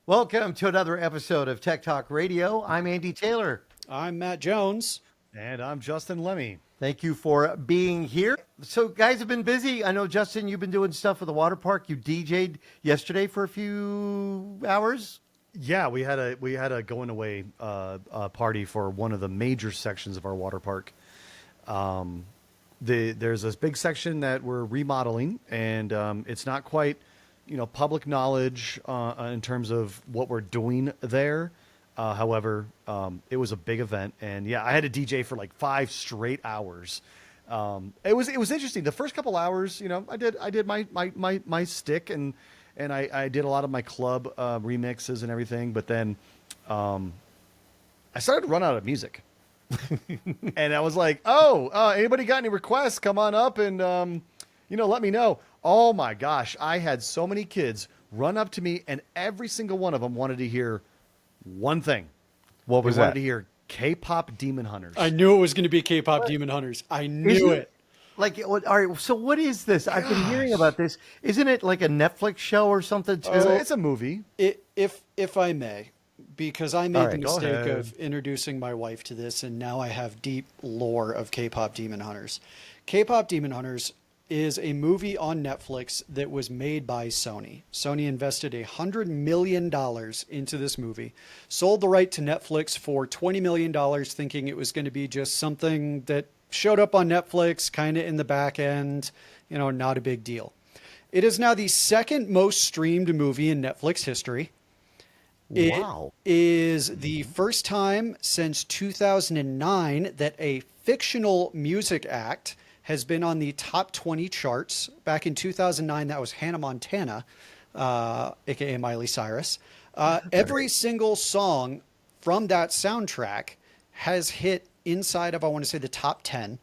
Welcome to another episode of Tech Talk Radio. I'm Andy Taylor. I'm Matt Jones. And I'm Justin Lemmy. Thank you for being here. So, guys have been busy. I know, Justin, you've been doing stuff at the water park. You DJ'd yesterday for a few hours. Yeah, we had a going away party for one of the major sections of our water park. There's this big section that we're remodeling, and it's not quite, public knowledge in terms of what we're doing there. However, it was a big event, and yeah, I had a DJ for like 5 straight hours. It was interesting. The first couple hours, I did my stick, and I did a lot of my club remixes and everything. But then I started to run out of music, and I was like, anybody got any requests? Come on up and let me know. Oh my gosh, I had so many kids run up to me, and every single one of them wanted to hear one thing. What was they wanted that? to hear K-pop Demon Hunters. I knew it was going to be K-pop Demon Hunters. I knew it. Like, all right, so what is this? I've been hearing about this. Isn't it like a Netflix show or something too? It's a movie. If I may, because I made All the right, go mistake ahead. of introducing my wife to this, and now I have deep lore of K-pop Demon Hunters. K-pop Demon Hunters is a movie on Netflix that was made by Sony. Sony invested $100 million into this movie, sold the right to Netflix for $20 million, thinking it was going to be just something that showed up on Netflix, kind of in the back end, not a big deal. It is now the second most streamed movie in Netflix history. Wow. It is the first time since 2009 that a fictional music act has been on the top 20 charts. Back in 2009, that was Hannah Montana, aka Miley Cyrus. Every single song from that soundtrack has hit inside of, I want to say, the top 10.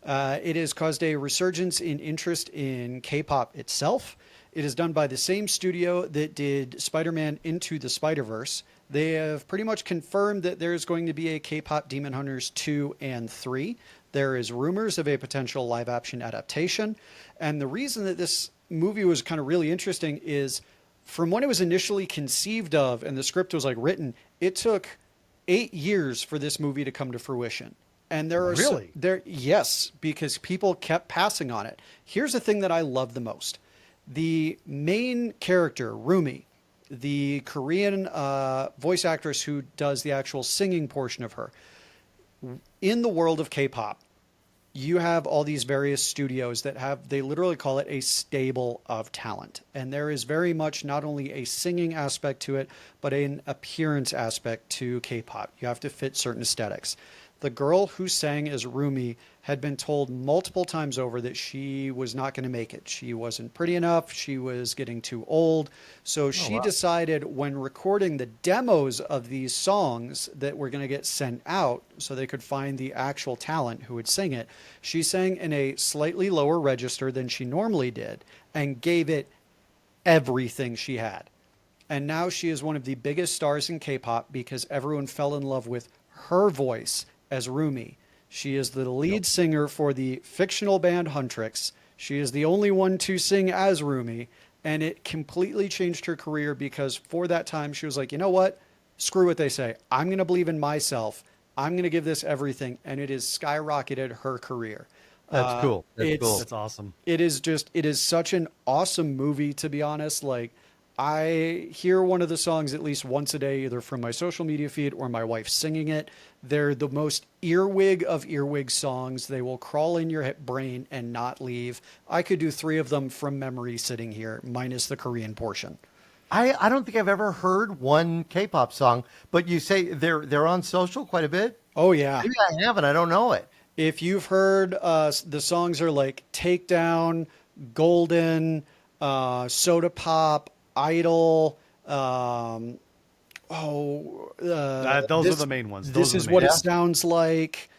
It has caused a resurgence in interest in K-pop itself. It is done by the same studio that did Spider-Man Into the Spider-Verse. They have pretty much confirmed that there's going to be a K-pop Demon Hunters 2 and 3. There is rumors of a potential live action adaptation. And the reason that this movie was kind of really interesting is from when it was initially conceived of and the script was like written, it took 8 years for this movie to come to fruition. And there are Really? Yes, because people kept passing on it. Here's the thing that I love the most. The main character, Rumi, the Korean voice actress who does the actual singing portion of her, in the world of K-pop, you have all these various studios that they literally call it a stable of talent. And there is very much not only a singing aspect to it, but an appearance aspect to K-pop. You have to fit certain aesthetics. The girl who sang as Rumi had been told multiple times over that she was not going to make it. She wasn't pretty enough. She was getting too old. So she decided when recording the demos of these songs that were going to get sent out so they could find the actual talent who would sing it, she sang in a slightly lower register than she normally did and gave it everything she had. And now she is one of the biggest stars in K-pop because everyone fell in love with her voice as Rumi. She is the lead singer for the fictional band Huntrix. She is the only one to sing as Rumi, and it completely changed her career because for that time she was like, you know what? Screw what they say. I'm going to believe in myself. I'm going to give this everything, and it has skyrocketed her career. That's cool. That's cool. That's awesome. It is such an awesome movie, to be honest. Like, I hear one of the songs at least once a day, either from my social media feed or my wife singing it. They're the most earwig of earwig songs. They will crawl in your brain and not leave. I could do 3 of them from memory sitting here, minus the Korean portion. I don't think I've ever heard one K-pop song, but you say they're on social quite a bit? Oh, yeah. Maybe I haven't. I don't know it. If you've heard, the songs are like Takedown, Golden, Soda Pop, Idol. Those are the main ones. This is what it sounds like.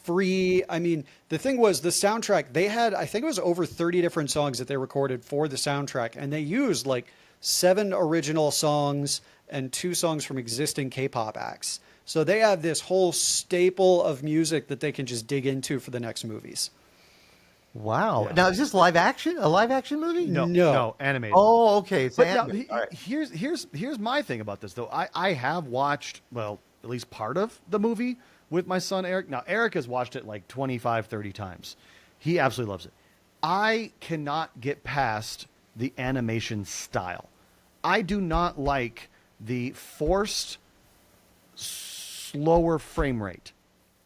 Free. I mean, the thing was the soundtrack, they had, I think it was over 30 different songs that they recorded for the soundtrack. And they used like 7 original songs and 2 songs from existing K-pop acts. So they have this whole staple of music that they can just dig into for the next movies. Wow. Yeah. Now, is this live action? A live action movie? No. animated. Oh, okay. It's But now, animated. All right. here's my thing about this though. I have watched, well, at least part of the movie with my son Eric. Now Eric has watched it like 25, 30 times. He absolutely loves it. I cannot get past the animation style. I do not like the forced slower frame rate.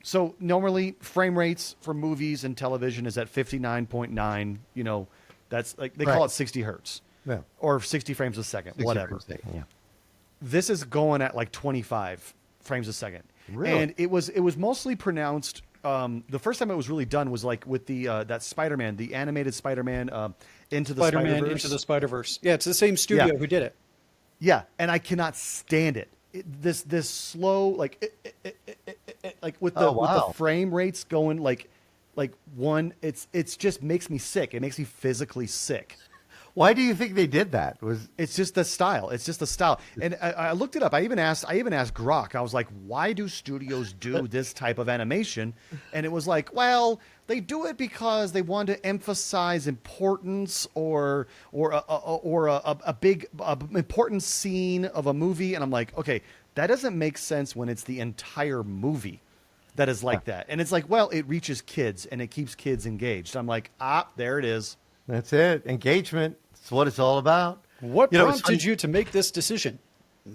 So normally frame rates for movies and television is at 59.9, that's like they call Right. it 60 hertz. Yeah. Or 60 frames a second, 60 whatever. frames a second, yeah. This is going at like 25 frames a second. Really? And it was mostly pronounced. The first time it was really done was like with the that Spider-Man, the animated Spider-Man into the Spider-Man Spider-Verse. into the Spider-Verse. Yeah, it's the same studio Yeah. who did it. Yeah, and I cannot stand it. This slow like with the Oh, wow. with the frame rates going like one. It's just makes me sick. It makes me physically sick. Why do you think they did that? It's just the style. It's just the style. And I looked it up. I even asked Grok. I was like, why do studios do this type of animation? And it was like, well, they do it because they want to emphasize importance or a big important scene of a movie. And I'm like, okay, that doesn't make sense when it's the entire movie that is like that. And it's like, well, it reaches kids and it keeps kids engaged. I'm like, there it is. That's it. Engagement. That's what it's all about. What You know, it's prompted funny- you to make this decision?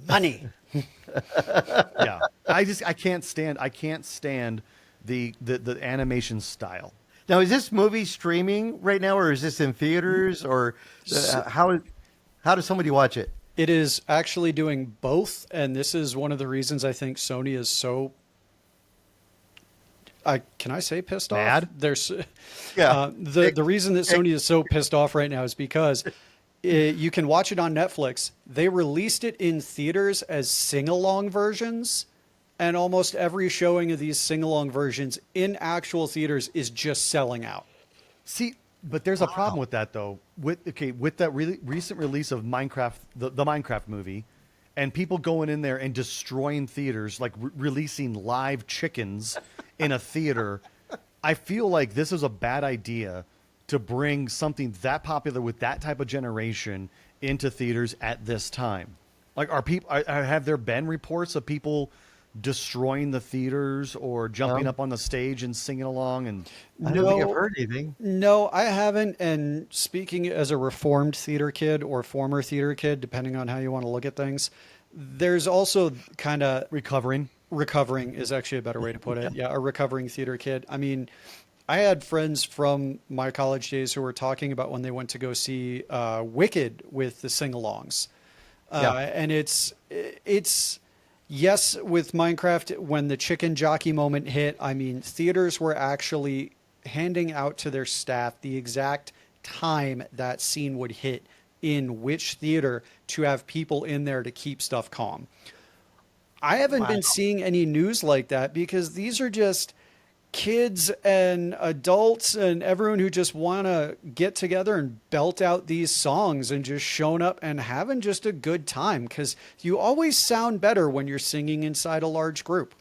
Money. Yeah, I can't stand the animation style. Now, is this movie streaming right now, or is this in theaters, or how does somebody watch it? It is actually doing both, and this is one of the reasons I think Sony is so. Can I say pissed Mad? off? There's, Yeah. the reason that Sony is so pissed off right now is because you can watch it on Netflix. They released it in theaters as sing-along versions, and almost every showing of these sing-along versions in actual theaters is just selling out. See, but there's a problem with that though. With that really recent release of Minecraft, the Minecraft movie, and people going in there and destroying theaters, like releasing live chickens in a theater. I feel like this is a bad idea to bring something that popular with that type of generation into theaters at this time. Like, have there been reports of people destroying the theaters or jumping up on the stage and singing along? And I don't think I've heard anything. No, I haven't. And speaking as a reformed theater kid or former theater kid, depending on how you want to look at things, there's also kind of recovering is actually a better way to put it. Yeah, a recovering theater kid. I mean, I had friends from my college days who were talking about when they went to go see Wicked with the sing-alongs. And it's yes, with Minecraft, when the chicken jockey moment hit, I mean, theaters were actually handing out to their staff the exact time that scene would hit in which theater to have people in there to keep stuff calm. I haven't been seeing any news like that because these are just kids and adults and everyone who just want to get together and belt out these songs and just showing up and having just a good time, because you always sound better when you're singing inside a large group.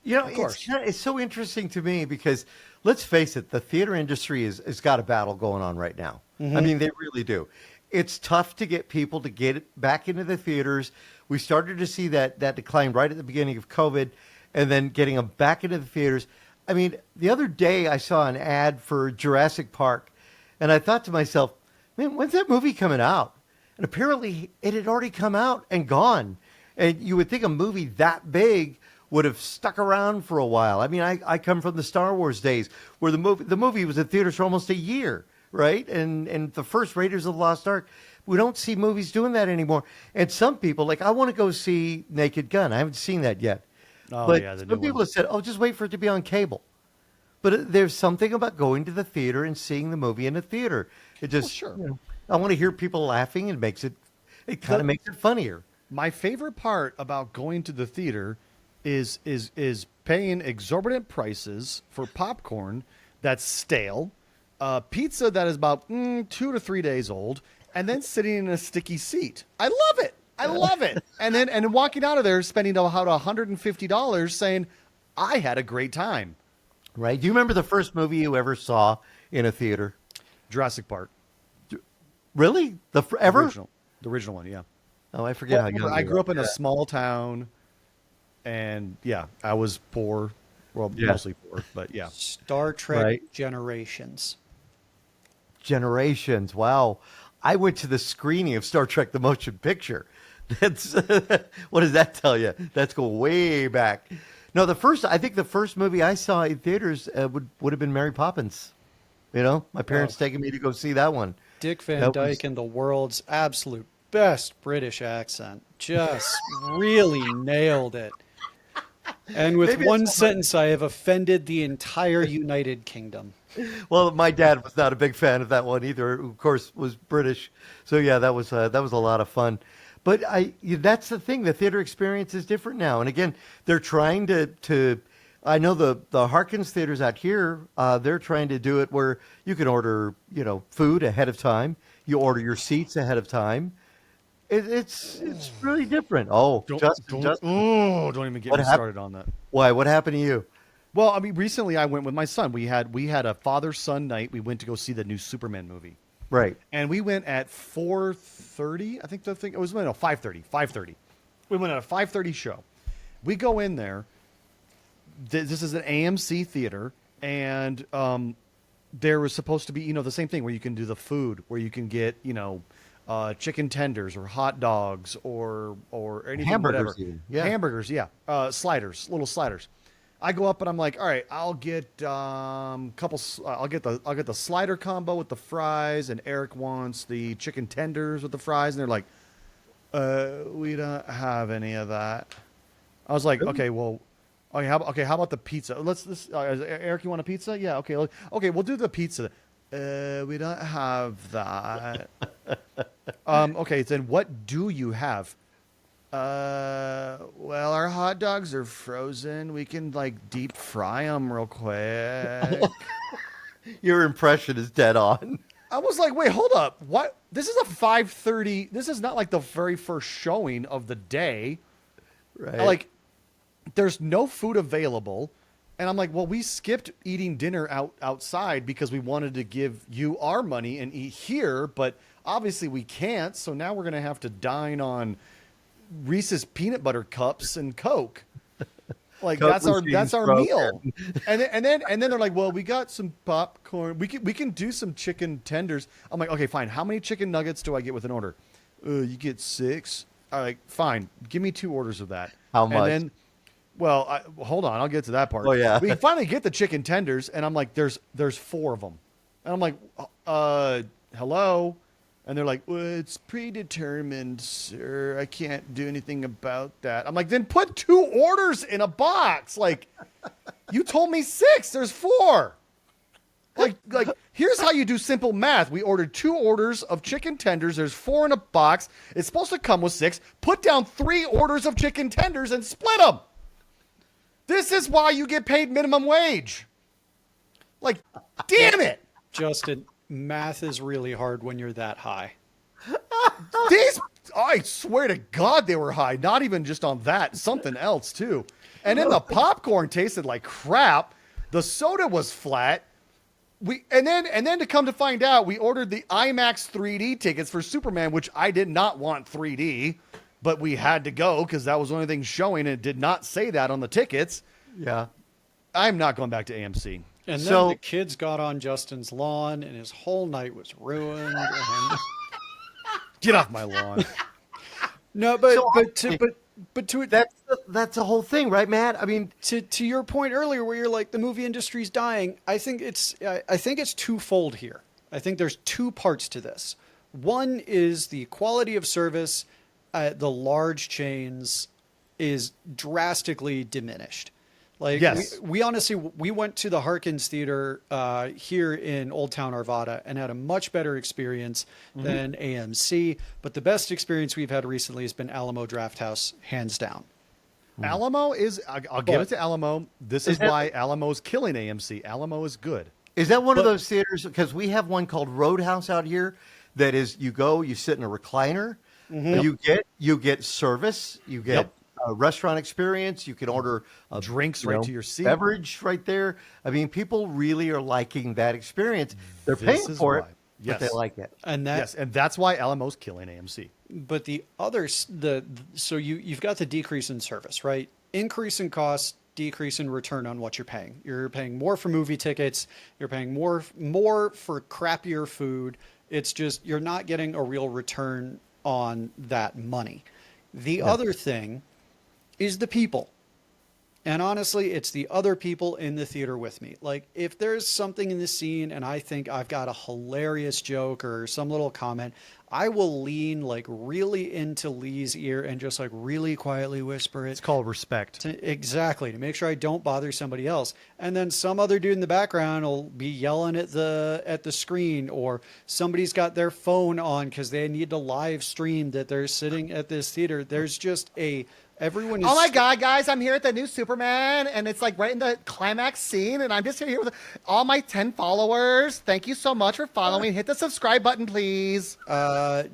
You know, it's so interesting to me because let's face it, the theater industry has got a battle going on right now. I mean, they really do. It's tough to get people to get it back into the theaters. We started to see that decline right at the beginning of COVID, and then getting them back into the theaters. I mean, the other day I saw an ad for Jurassic Park, and I thought to myself, man, when's that movie coming out? And apparently it had already come out and gone. And you would think a movie that big would have stuck around for a while. I mean, I come from the Star Wars days where the movie was in theaters for almost a year, right? And the first Raiders of the Lost Ark. We don't see movies doing that anymore. And some people, like, I want to go see Naked Gun. I haven't seen that yet. Oh, but yeah, the some new people one. have said, oh, just wait for it to be on cable. But there's something about going to the theater and seeing the movie in a theater. It just, sure. I want to hear people laughing, and it kind of makes it funnier. My favorite part about going to the theater is paying exorbitant prices for popcorn that's stale, pizza that is about 2 to 3 days old, and then sitting in a sticky seat. I love it. I love it. And walking out of there spending about $150 saying, I had a great time. Right? Do you remember the first movie you ever saw in a theater? Jurassic Park. Really? Ever? The original one, yeah. Oh, I forget how young I you grew are. up in a small town, and yeah, I was poor. Well, Yeah. mostly poor, but yeah. Star Trek Right. Generations. Generations. Wow. I went to the screening of Star Trek: The Motion Picture. That's what does that tell you? That's going way back. No, I think the first movie I saw in theaters would have been Mary Poppins. You know, my parents taking me to go see that one. Dick Van That Dyke was- in the world's absolute best British accent. Just really nailed it. And with Maybe one it's- sentence, I have offended the entire United Kingdom. Well, my dad was not a big fan of that one either. Who, of course, was British. So yeah, that was a lot of fun. But that's the thing. The theater experience is different now. And again, they're trying to. I know the Harkins theaters out here. They're trying to do it where you can order food ahead of time. You order your seats ahead of time. It's really different. Oh, Justin, don't even get What me hap- started on that. why? What happened to you? Well, I mean, recently I went with my son. We had a father-son night. We went to go see the new Superman movie. Right. And we went at 4:30. I think it was 5:30. 5:30. We went at a 5:30 show. We go in there. This is an AMC theater, and there was supposed to be the same thing where you can do the food, where you can get chicken tenders or hot dogs or anything, Hamburgers whatever. even, yeah. Hamburgers, yeah. Sliders, little sliders. I go up and I'm like, all right, I'll get I'll get the slider combo with the fries, and Eric wants the chicken tenders with the fries, and they're like, we don't have any of that. I was like, okay, well, how about the pizza? Eric, you want a pizza? Yeah, okay, we'll do the pizza. We don't have that. Okay, then what do you have? Well, our hot dogs are frozen. We can deep fry them real quick. Your impression is dead on. I was like, wait, hold up. What? This is a 5:30. This is not like the very first showing of the day. Right. There's no food available. And I'm like, well, we skipped eating dinner outside because we wanted to give you our money and eat here, but obviously we can't. So now we're going to have to dine on Reese's peanut butter cups and Coke. Coke that's our meal. And then they're like, well, we got some popcorn. We can do some chicken tenders. I'm like, okay, fine. How many chicken nuggets do I get with an order? You get 6. All right, fine. Give me 2 orders of that. How much? And then, well, hold on. I'll get to that part. Oh, yeah. We finally get the chicken tenders, and I'm like, there's 4 of them. And I'm like, hello? And they're like, well, it's predetermined, sir. I can't do anything about that. I'm like, then put 2 orders in a box. You told me 6. There's 4. Here's how you do simple math. We ordered 2 orders of chicken tenders. There's 4 in a box. It's supposed to come with 6. Put down 3 orders of chicken tenders and split them. This is why you get paid minimum wage. Damn it. Justin, math is really hard when you're that high. I swear to God, they were high. Not even just on that, something else too. And then the popcorn tasted like crap. The soda was flat. And then to come to find out, we ordered the IMAX 3D tickets for Superman, which I did not want 3D, but we had to go because that was the only thing showing, and it did not say that on the tickets. Yeah. I'm not going back to AMC. And then So- the kids got on Justin's lawn, and his whole night was ruined. And... Get off my lawn. No, but So to That's the whole thing, right, Matt? I mean, to your point earlier, where you're like the movie industry's dying, I think it's twofold here. I think there's 2 parts to this. One is the quality of service at the large chains is drastically diminished. Yes. We honestly, we went to the Harkins Theater here in Old Town Arvada and had a much better experience than AMC. But the best experience we've had recently has been Alamo Drafthouse, hands down. Alamo is, I'll give it to Alamo. This is why Alamo's killing AMC. Alamo is good. is that one of those theaters? Because we have one called Roadhouse out here that is, you go, you sit in a recliner, you get service, you get a restaurant experience. You can order a Drinks right to your seat. beverage right there. I mean, people really are liking that experience. They're This paying is for it, why. but they Yes. like it. And that, Yes, and that's why Alamo's killing AMC. but the others, so you've got the decrease in service, right? Increase in cost, decrease in return on what you're paying. You're paying more for movie tickets. You're paying more for crappier food. It's just you're not getting a real return on that money. The other thing is the people. And honestly, it's the other people in the theater with me. Like, if there's something in the scene and I think I've got a hilarious joke or some little comment, I will lean like really into Lee's ear and just like really quietly whisper It's it. called respect. Exactly, to make sure I don't bother somebody else. And then some other dude in the background will be yelling at the screen, or somebody's got their phone on because they need to live stream that they're sitting at this theater. There's just everyone is. Oh my God, guys, I'm here at the new Superman, and it's like right in the climax scene, and I'm just here with all my 10 followers. Thank you so much for following. Hit the subscribe button, please.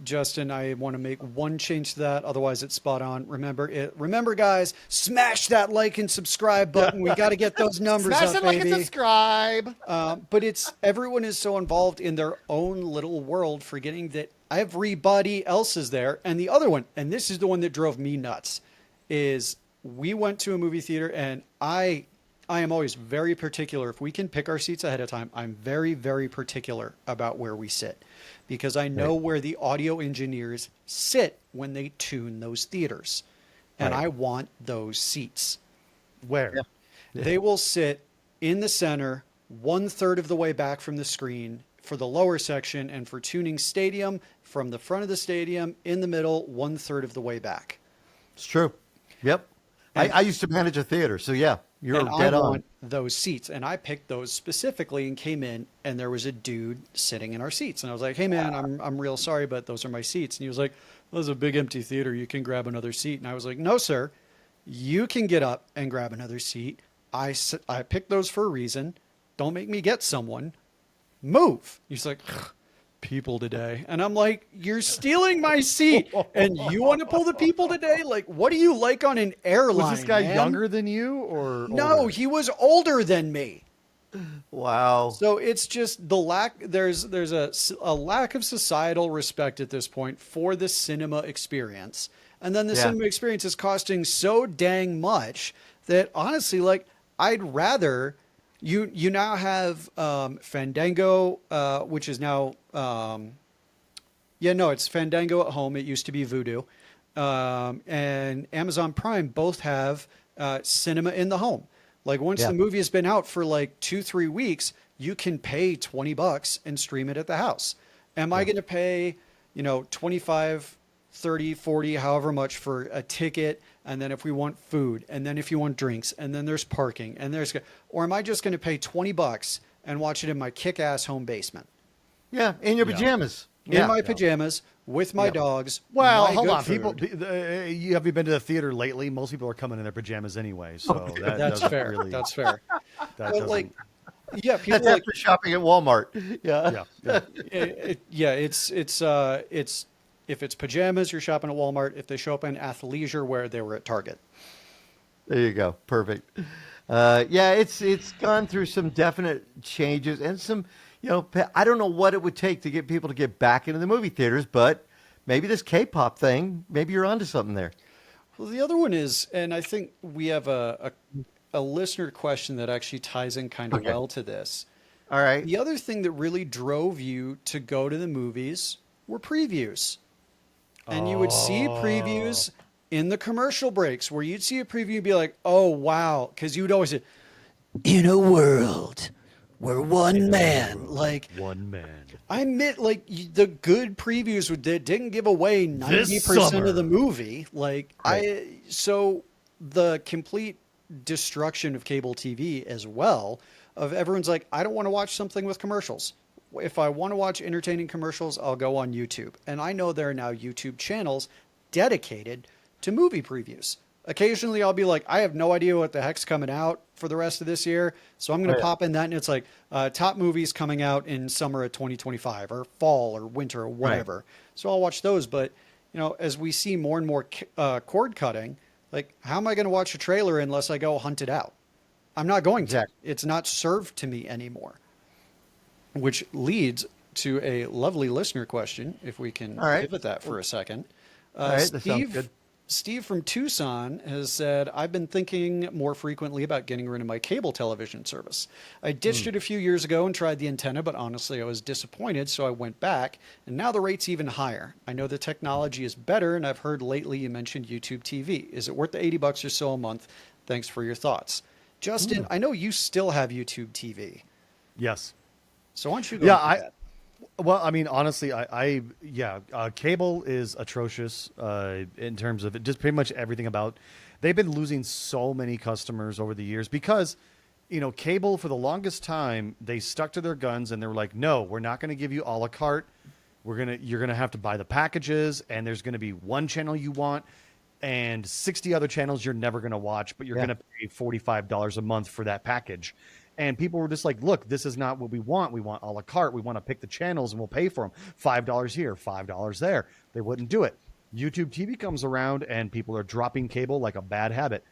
Justin, I want to make one change to that. Otherwise, it's spot on. Remember, guys, smash that like and subscribe button. We got to get those numbers Smash up, that like baby. and subscribe. But everyone is so involved in their own little world, forgetting that everybody else is there. And the other one, and this is the one that drove me nuts, is we went to a movie theater, and I am always very particular. If we can pick our seats ahead of time, I'm very, very particular about where we sit, because I know where the audio engineers sit when they tune those theaters, and I want those seats. Where? They will sit in the center, 1/3 of the way back from the screen for the lower section, and for tuning stadium, from the front of the stadium in the middle, 1/3 of the way back. It's true. Yep. I used to manage a theater, so yeah, you're And dead I on. want those seats, and I picked those specifically and came in, and there was a dude sitting in our seats, and I was like, "Hey man, I'm real sorry, but those are my seats." And he was like, "Well, there's a big empty theater. You can grab another seat." And I was like, "No, sir, you can get up and grab another seat. I picked those for a reason. Don't make me get someone. Move." He's like, "People today," and I'm like, "You're stealing my seat, and you want to pull the people today? Like, what do you like on an airline?" Was this guy man? younger than you or No, older? he was older than me. Wow. So it's just the lack. There's a lack of societal respect at this point for the cinema experience, and then the cinema experience is costing so dang much that honestly, like, I'd rather you now have Fandango, which is now it's Fandango at home. It used to be Vudu, and Amazon Prime both have cinema in the home. Like, once the movie has been out for like 2-3 weeks, you can pay $20 and stream it at the house. Am I going to pay, 25, 30, 40, however much for a ticket? And then if we want food, and then if you want drinks, and then there's parking, and or am I just going to pay $20 and watch it in my kick-ass home basement? Yeah, in your pajamas. In my pajamas, with my dogs. Well, my hold good on. food. People, have you been to the theater lately? Most people are coming in their pajamas anyway, so that That's doesn't fair. Really, That's fair. that But doesn't, like, yeah, people That's like, after shopping at Walmart. Yeah. yeah. it's if it's pajamas, you're shopping at Walmart. If they show up in athleisure wear, they were at Target. There you go. Perfect. It's gone through some definite changes and some, I don't know what it would take to get people to get back into the movie theaters, but maybe this K-pop thing, maybe you're onto something there. Well, the other one is, and I think we have a listener question that actually ties in kind of well to this. All right. The other thing that really drove you to go to the movies were previews. And you would see previews in the commercial breaks, where you'd see a preview and be like, "Oh, wow." Because you would always say, "In a world where one man," like, one man. I admit, like, the good previews that didn't give away 90% of the movie. Like, so the complete destruction of cable TV as well, of everyone's like, I don't want to watch something with commercials. If I want to watch entertaining commercials, I'll go on YouTube. And I know there are now YouTube channels dedicated to movie previews. Occasionally I'll be like, I have no idea what the heck's coming out for the rest of this year, so I'm going to pop in that, and it's like top movies coming out in summer of 2025 or fall or winter or whatever. So I'll watch those. But as we see more and more cord cutting, Like, how am I going to watch a trailer unless I go hunt it out? I'm not going to. Exactly. It's not served to me anymore. Which leads to a lovely listener question, if we can All right. pivot that for a second. All right, that sounds good. Steve from Tucson has said, I've been thinking more frequently about getting rid of my cable television service. I ditched it a few years ago and tried the antenna, but honestly, I was disappointed, so I went back, and now the rate's even higher. I know the technology is better, and I've heard lately you mentioned YouTube TV. Is it worth the $80 or so a month? Thanks for your thoughts. Justin, I know you still have YouTube TV, Yes. so why don't you go Yeah, into that? Well, I mean, honestly, cable is atrocious in terms of it, just pretty much everything about. They've been losing so many customers over the years because, cable for the longest time they stuck to their guns and they were like, no, we're not going to give you a la carte. You're gonna have to buy the packages, and there's going to be one channel you want and 60 other channels you're never going to watch, but you're going to pay $45 a month for that package. And people were just like, look, this is not what we want. We want a la carte. We want to pick the channels and we'll pay for them. $5 here, $5 there. They wouldn't do it. YouTube TV comes around and people are dropping cable like a bad habit.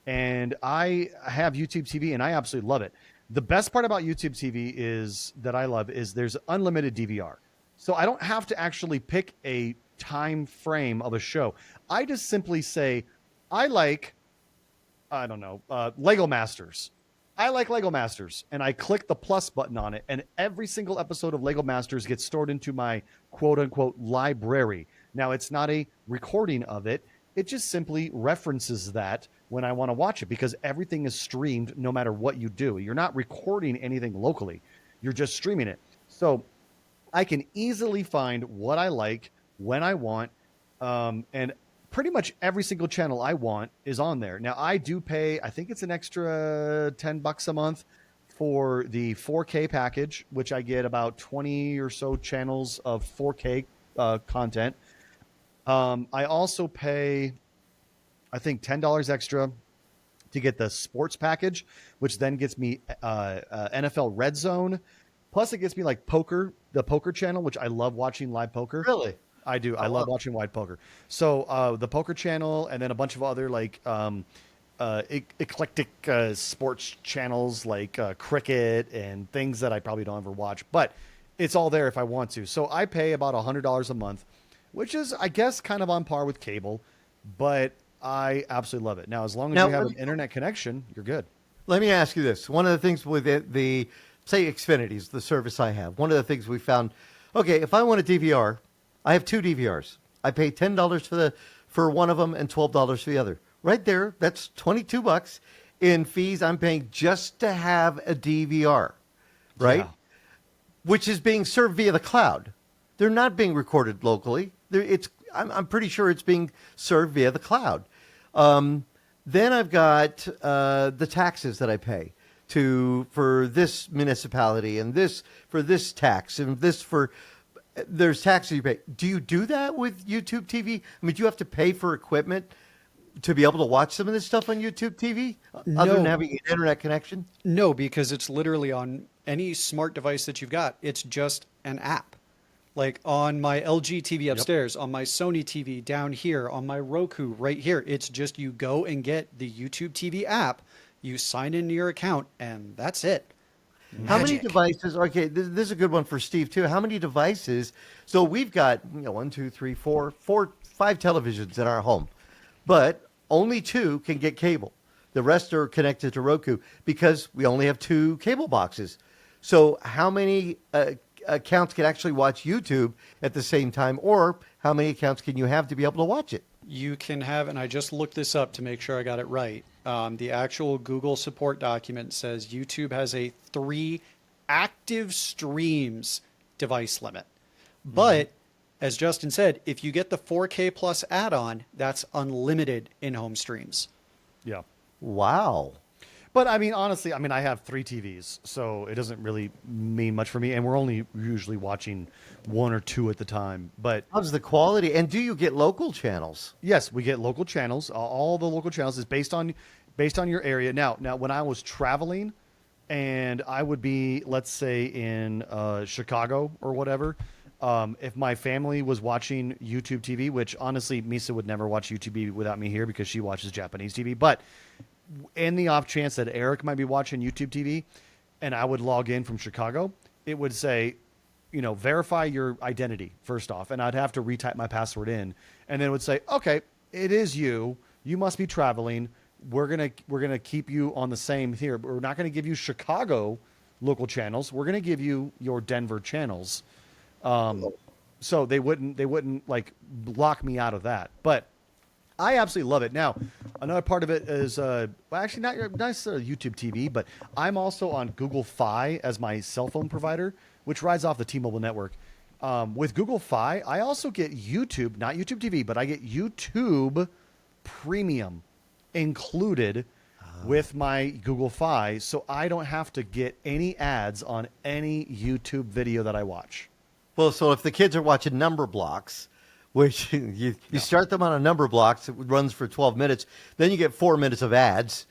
And I have YouTube TV and I absolutely love it. The best part about YouTube TV is there's unlimited DVR. So I don't have to actually pick a time frame of a show. I just simply say, Lego Masters. I like Lego Masters, and I click the plus button on it, and every single episode of Lego Masters gets stored into my quote-unquote library. Now, it's not a recording of it. It just simply references that when I want to watch it, because everything is streamed no matter what you do. You're not recording anything locally. You're just streaming it. So I can easily find what I like when I want, and pretty much every single channel I want is on there. Now, I do pay, I think it's an extra $10 a month for the 4K package, which I get about 20 or so channels of 4K content. I also pay, I think, $10 extra to get the sports package, which then gets me NFL Red Zone. Plus, it gets me like the poker channel, which I love watching live poker. Really? I do. I love watching wide poker. So the poker channel, and then a bunch of other like eclectic sports channels like cricket and things that I probably don't ever watch. But it's all there if I want to. So I pay about $100 a month, which is, I guess, kind of on par with cable. But I absolutely love it. Now, as long as you have an internet connection, you're good. Let me ask you this. One of the things with the say, Xfinity is the service I have. One of the things we found, okay, if I want a DVR, I have two DVRs. I pay $10 for one of them and $12 for the other. Right there, that's $22 in fees I'm paying just to have a DVR, right? Yeah. Which is being served via the cloud. They're not being recorded locally. I'm pretty sure it's being served via the cloud. Then I've got the taxes that I pay for this municipality and this for this tax and this for. There's taxes you pay. Do you do that with YouTube TV? I mean, do you have to pay for equipment to be able to watch some of this stuff on YouTube TV other than having an internet connection? No, because it's literally on any smart device that you've got. It's just an app. Like on my LG TV upstairs, on my Sony TV down here, on my Roku right here. It's just you go and get the YouTube TV app, you sign into your account, and that's it. How many devices? Okay, this is a good one for Steve too. How many devices? So we've got 1, 2, 3, 4, 5 televisions in our home, but only 2 can get cable. The rest are connected to Roku because we only have 2 cable boxes. So how many accounts can actually watch YouTube at the same time, or how many accounts can you have to be able to watch it? You can have, and I just looked this up to make sure I got it right. The actual Google support document says YouTube has a 3 active streams device limit. But as Justin said, if you get the 4K plus add-on, that's unlimited in-home streams. Yeah. Wow. But I mean, honestly, I have 3 TVs, so it doesn't really mean much for me. And we're only usually watching 1 or 2 at the time. But how's the quality? And do you get local channels? yes, we get local channels. All the local channels is based on your area. Now, when I was traveling, and I would be, let's say, in Chicago or whatever, If my family was watching YouTube TV, which honestly, Misa would never watch YouTube TV without me here because she watches Japanese TV. But in the off chance that Eric might be watching YouTube TV and I would log in from Chicago, it would say, verify your identity first off. And I'd have to retype my password in. And then it would say, okay, it is you. You must be traveling. We're gonna keep you on the same here. We're not going to give you Chicago local channels. We're going to give you your Denver channels. So they wouldn't like block me out of that. But I absolutely love it. Now, another part of it is, actually not necessarily YouTube TV, but I'm also on Google Fi as my cell phone provider, which rides off the T-Mobile network. With Google Fi, I also get YouTube, not YouTube TV, but I get YouTube Premium included with my Google Fi, so I don't have to get any ads on any YouTube video that I watch. Well, so if the kids are watching number blocks, which you start them on a number blocks, it runs for 12 minutes, then you get 4 minutes of ads.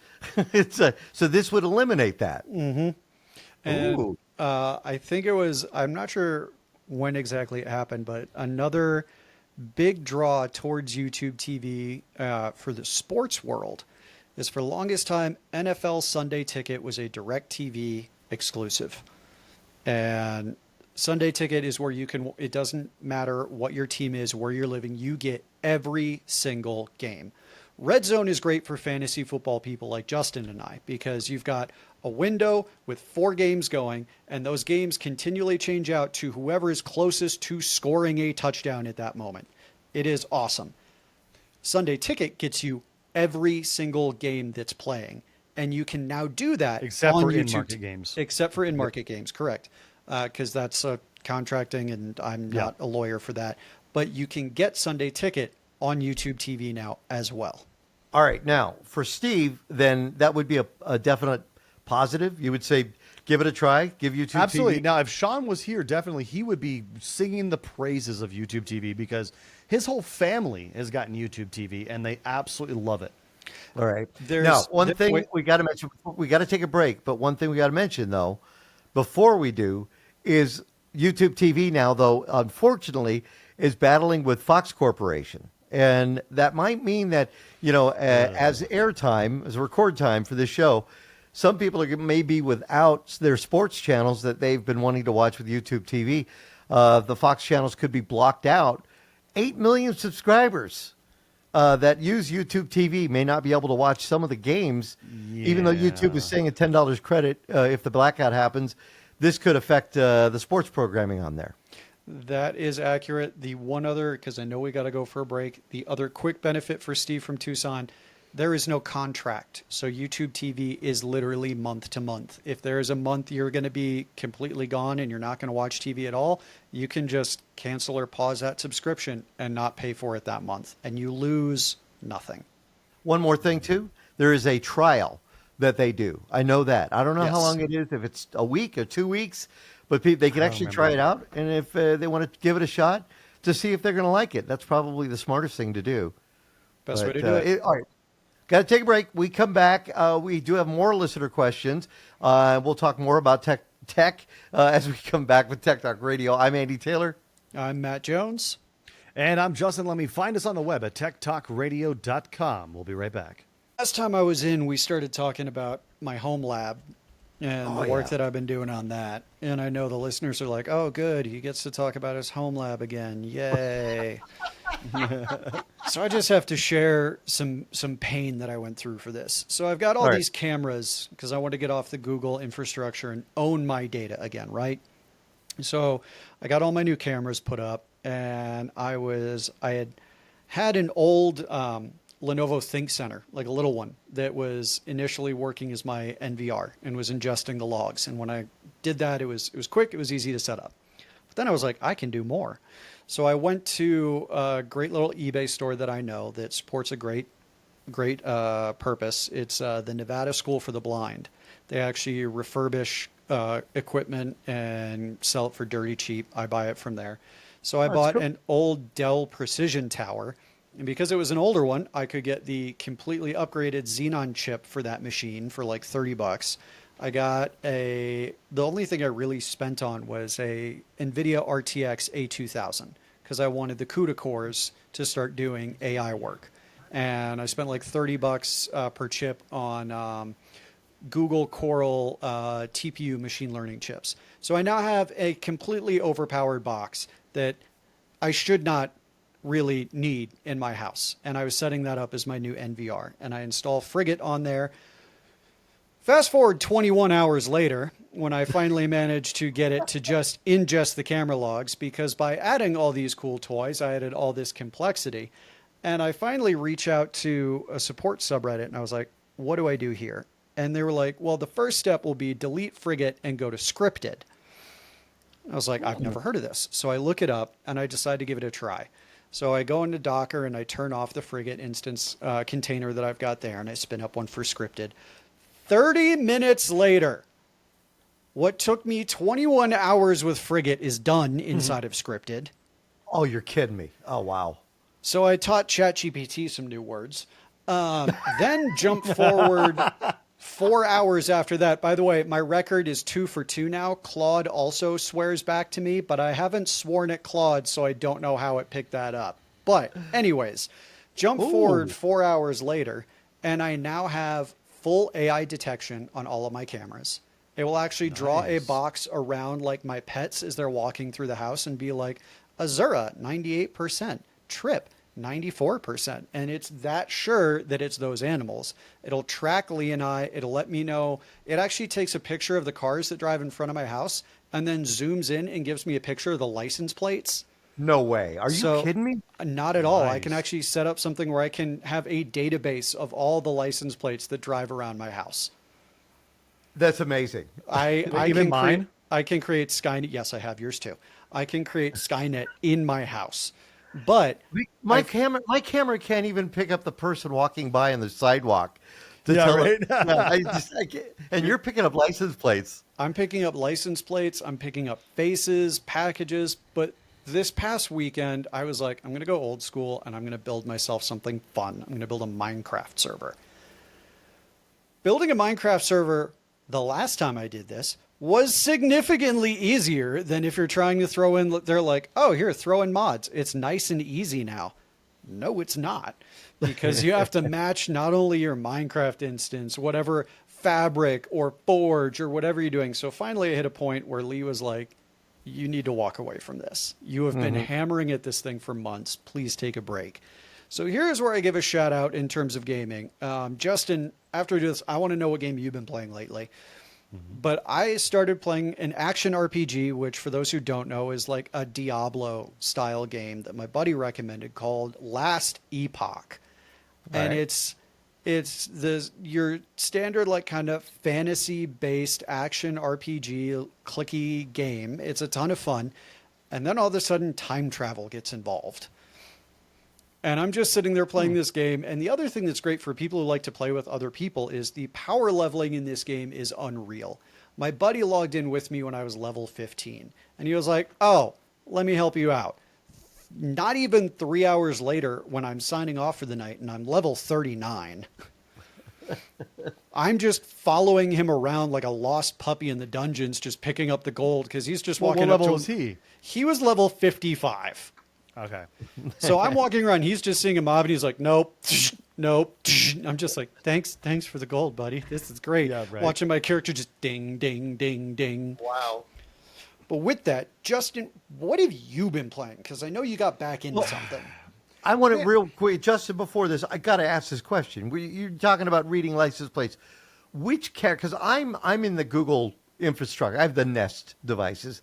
So this would eliminate that. Mm-hmm. And I think it was, I'm not sure when exactly it happened, but another big draw towards YouTube TV for the sports world is, for the longest time, NFL Sunday Ticket was a DirecTV exclusive. And Sunday Ticket is where you can, it doesn't matter what your team is, where you're living, you get every single game. Red Zone is great for fantasy football people like Justin and I, because you've got a window with 4 games going, and those games continually change out to whoever is closest to scoring a touchdown at that moment. It is awesome. Sunday Ticket gets you every single game that's playing, and you can now do that except on for YouTube, in-market games. Except for in-market games, correct. Because that's contracting, and I'm not a lawyer for that. But you can get Sunday Ticket on YouTube TV now as well. All right. Now, for Steve, then that would be a definite positive. You would say, give it a try, give YouTube Absolutely. TV. Now, if Sean was here, definitely he would be singing the praises of YouTube TV, because his whole family has gotten YouTube TV, and they absolutely love it. All right. Now, one thing we got to mention, we got to take a break, but one thing we got to mention, though, before we do, is YouTube TV now, though, unfortunately, is battling with Fox Corporation. And that might mean that, as airtime, as record time for this show, some people are maybe without their sports channels that they've been wanting to watch with YouTube TV. The Fox channels could be blocked out. 8 million subscribers that use YouTube TV may not be able to watch some of the games, even though YouTube is saying a $10 credit if the blackout happens. This could affect the sports programming on there. That is accurate. The one other, because I know we got to go for a break, the other quick benefit for Steve from Tucson, there is no contract. So YouTube TV is literally month to month. If there is a month you're going to be completely gone and you're not going to watch TV at all, you can just cancel or pause that subscription and not pay for it that month, and you lose nothing. One more thing, too. There is a trial that they do. I know that. I don't know how long it is, if it's a week or 2 weeks, but they can actually try it out. And if they want to give it a shot to see if they're going to like it, that's probably the smartest thing to do. Best way to do it. All right. Got to take a break. We come back. We do have more listener questions. We'll talk more about tech as we come back with Tech Talk Radio. I'm Andy Taylor. I'm Matt Jones. And I'm Justin Lemmy. Find us on the web at techtalkradio.com. We'll be right back. Last time I was in, we started talking about my home lab and the work that I've been doing on that. And I know the listeners are like, oh, good, he gets to talk about his home lab again. Yay. So I just have to share some pain that I went through for this. So I've got all these cameras because I want to get off the Google infrastructure and own my data again, right? So I got all my new cameras put up, and I had an old Lenovo Think Center, like a little one, that was initially working as my NVR and was ingesting the logs. And when I did that, it was quick, it was easy to set up. But then I was like, I can do more. So I went to a great little eBay store that I know that supports a great purpose. It's the Nevada School for the Blind. They actually refurbish equipment and sell it for dirty cheap. I buy it from there. So I bought an old Dell Precision Tower. And because it was an older one, I could get the completely upgraded Xenon chip for that machine for like $30. I got the only thing I really spent on was a NVIDIA RTX A2000 because I wanted the CUDA cores to start doing AI work. And I spent like $30 per chip on Google Coral TPU machine learning chips. So I now have a completely overpowered box that I should not really need in my house. And I was setting that up as my new NVR. And I install Frigate on there. Fast forward 21 hours later, when I finally managed to get it to just ingest the camera logs, because by adding all these cool toys, I added all this complexity. And I finally reach out to a support subreddit and I was like, what do I do here? And they were like, well, the first step will be delete Frigate and go to scripted. I was like, I've never heard of this. So I look it up and I decide to give it a try. So I go into Docker and I turn off the Frigate instance container that I've got there and I spin up one for scripted. 30 minutes later, what took me 21 hours with Frigate is done inside of scripted. Oh, you're kidding me. Oh, wow. So I taught ChatGPT some new words. Then jump forward 4 hours after that. By the way, my record is 2 for 2 now. Claude also swears back to me, but I haven't sworn at Claude, so I don't know how it picked that up. But anyways, jump forward 4 hours later, and I now have full AI detection on all of my cameras. It will actually draw a box around like my pets as they're walking through the house and be like, Azura, 98%, Trip, 94%. And it's that sure that it's those animals. It'll track Lee and I. It'll let me know. It actually takes a picture of the cars that drive in front of my house and then zooms in and gives me a picture of the license plates. No way. Are you kidding me? Not at all. I can actually set up something where I can have a database of all the license plates that drive around my house. That's amazing. I Even mine? I can create Skynet. Yes, I have yours too. I can create Skynet in my house. But my camera can't even pick up the person walking by on the sidewalk. To tell right. I can't. And you're picking up license plates. I'm picking up license plates. I'm picking up faces, packages. But this past weekend, I was like, I'm going to go old school and I'm going to build myself something fun. I'm going to build a Minecraft server. Building a Minecraft server, the last time I did this, was significantly easier than if you're trying to throw in, they're like, oh, here, throw in mods. It's nice and easy now. No, it's not. Because you have to match not only your Minecraft instance, whatever Fabric or Forge or whatever you're doing. So finally I hit a point where Lee was like, you need to walk away from this. You have been hammering at this thing for months. Please take a break. So here's where I give a shout out in terms of gaming. Justin, after I do this, I want to know what game you've been playing lately. But I started playing an action RPG, which for those who don't know is like a Diablo style game that my buddy recommended called Last Epoch. Right. And it's your standard like kind of fantasy based action RPG clicky game. It's a ton of fun. And then all of a sudden time travel gets involved. And I'm just sitting there playing this game. And the other thing that's great for people who like to play with other people is the power leveling in this game is unreal. My buddy logged in with me when I was level 15. And he was like, oh, let me help you out. Not even 3 hours later when I'm signing off for the night and I'm level 39. I'm just following him around like a lost puppy in the dungeons, just picking up the gold because he's just walking up to him. What level was he? He was level 55. Okay. So I'm walking around. He's just seeing a mob, and he's like, "Nope, nope." I'm just like, "Thanks for the gold, buddy. This is great." Yeah, right. Watching my character just ding, ding, ding, ding. Wow. But with that, Justin, what have you been playing? Because I know you got back into something. I want to real quick, Justin. Before this, I got to ask this question. You're talking about reading license plates. Which character? Because I'm in the Google infrastructure. I have the Nest devices.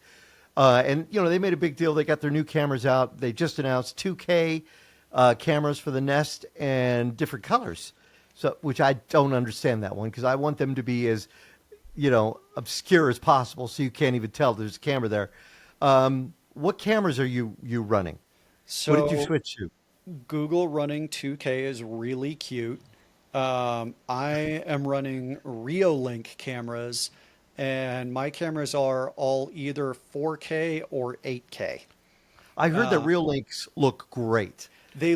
And, you know, they made a big deal. They got their new cameras out. They just announced 2K cameras for the Nest and different colors, so which I don't understand that one because I want them to be as, you know, obscure as possible so you can't even tell there's a camera there. What cameras are you running? So what did you switch to? Google running 2K is really cute. I am running Reolink cameras. And my cameras are all either 4K or 8K. I heard that Reolinks look great. They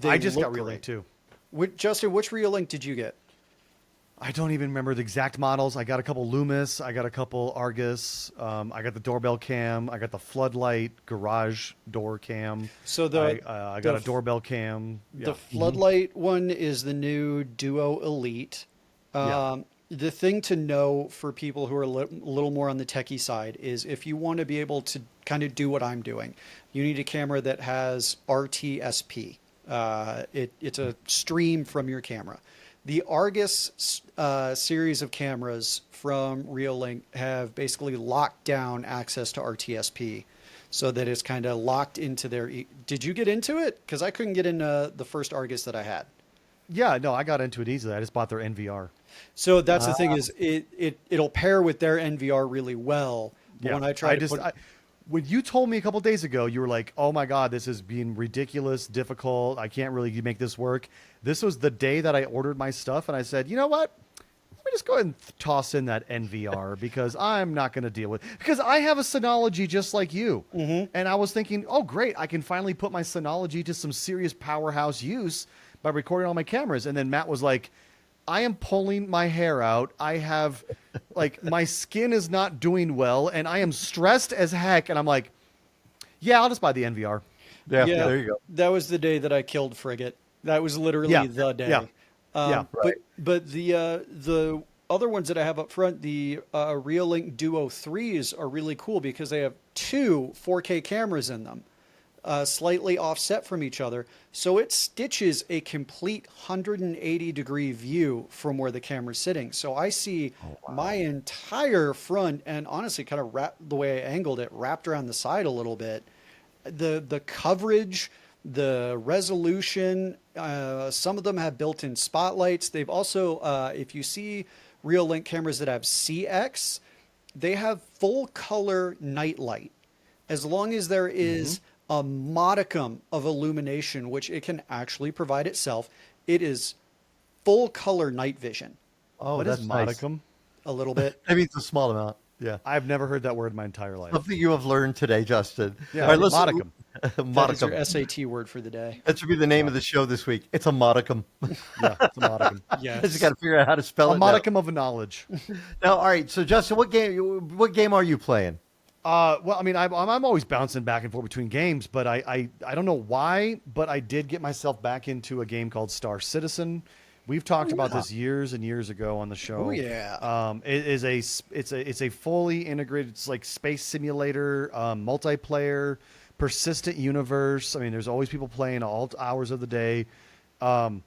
I just got look Reolink great. too. Justin, which Reolink did you get? I don't even remember the exact models. I got a couple Loomis. I got a couple Argus. I got the doorbell cam. I got the floodlight garage door cam. So I got a doorbell cam. The floodlight one is the new Duo Elite. The thing to know for people who are a little more on the techie side is if you want to be able to kind of do what I'm doing, you need a camera that has RTSP. It's a stream from your camera. The Argus series of cameras from Reolink have basically locked down access to RTSP so that it's kind of locked into their... Did you get into it? Because I couldn't get into the first Argus that I had. Yeah, no, I got into it easily. I just bought their NVR. So that's the thing is it'll pair with their NVR really well. But when I tried when you told me a couple days ago, you were like, "Oh my God, this is being ridiculous, difficult. I can't really make this work." This was the day that I ordered my stuff, and I said, "You know what? Let me just go ahead and toss in that NVR because I'm not going to deal with because I have a Synology just like you." And I was thinking, "Oh, great! I can finally put my Synology to some serious powerhouse use by recording all my cameras." And then Matt was like, I am pulling my hair out. I have, like, my skin is not doing well, and I am stressed as heck. And I'm like, yeah, I'll just buy the NVR. Yeah, there you go. That was the day that I killed Frigate. That was literally the day. Right. But the other ones that I have up front, the Reolink Duo 3s are really cool because they have two 4K cameras in them. Slightly offset from each other. So it stitches a complete 180-degree view from where the camera's sitting. So I see my entire front and honestly kind of the way I angled it, wrapped around the side a little bit. The coverage, the resolution, some of them have built-in spotlights. They've also, if you see Reolink cameras that have CX, they have full color night light. As long as there is a modicum of illumination, which it can actually provide itself, it is full color night vision. Oh, what that's is nice. modicum? A little bit. That means a small amount. Yeah. I've never heard that word in my entire life. Something you have learned today, Justin. Yeah, All right, listen, modicum. That is modicum. your SAT word for the day. That should be the name of the show this week. It's a modicum. Yeah, it's a modicum. Yes. I just got to figure out how to spell A it. modicum of knowledge. Now, all right. So, Justin, what game are you playing? Well, I mean, I'm always bouncing back and forth between games, but I don't know why, but I did get myself back into a game called Star Citizen. We've talked about this years and years ago on the show. Oh yeah. It's a fully integrated, it's like space simulator, multiplayer, persistent universe. I mean, there's always people playing all hours of the day. And